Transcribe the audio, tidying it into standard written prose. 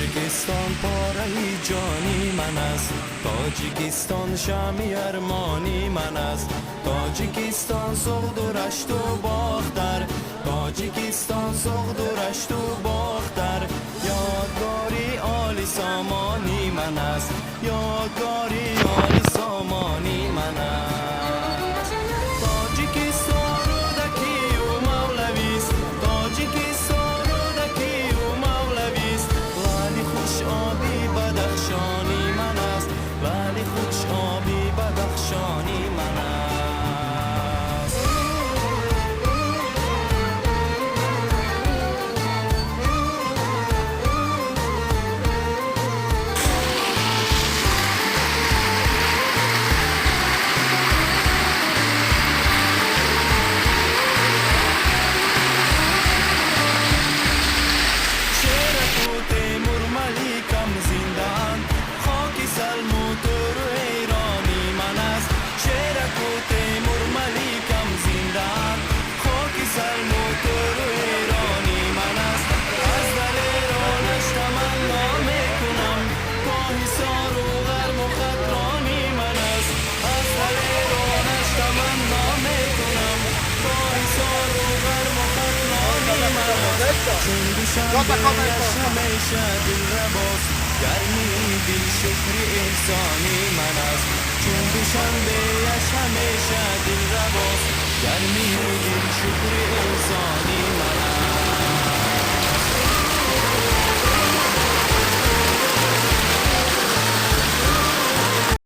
تاجیکستان پاره جانی من است، تاجیکستان شمی ارمانی من است. تاجیکستان سخت و رشت و باختر، تاجیکستان سخت و رشت و باختر. یادگاری عالی سامانی من است، یادگاری عالی سامانی من است. تاجیکستان رودکی و مولویست، تاجیکستان رودکی و مولویست. ولی خوش آبی بدخشانی من است، ولی خوش آبی بدخشانی من است. چون دوشنبهش همیشه دل رباست، گرمی دل شکر احسانی من است. چون دوشنبهش همیشه دل رباست، گرمی دل شکر احسانی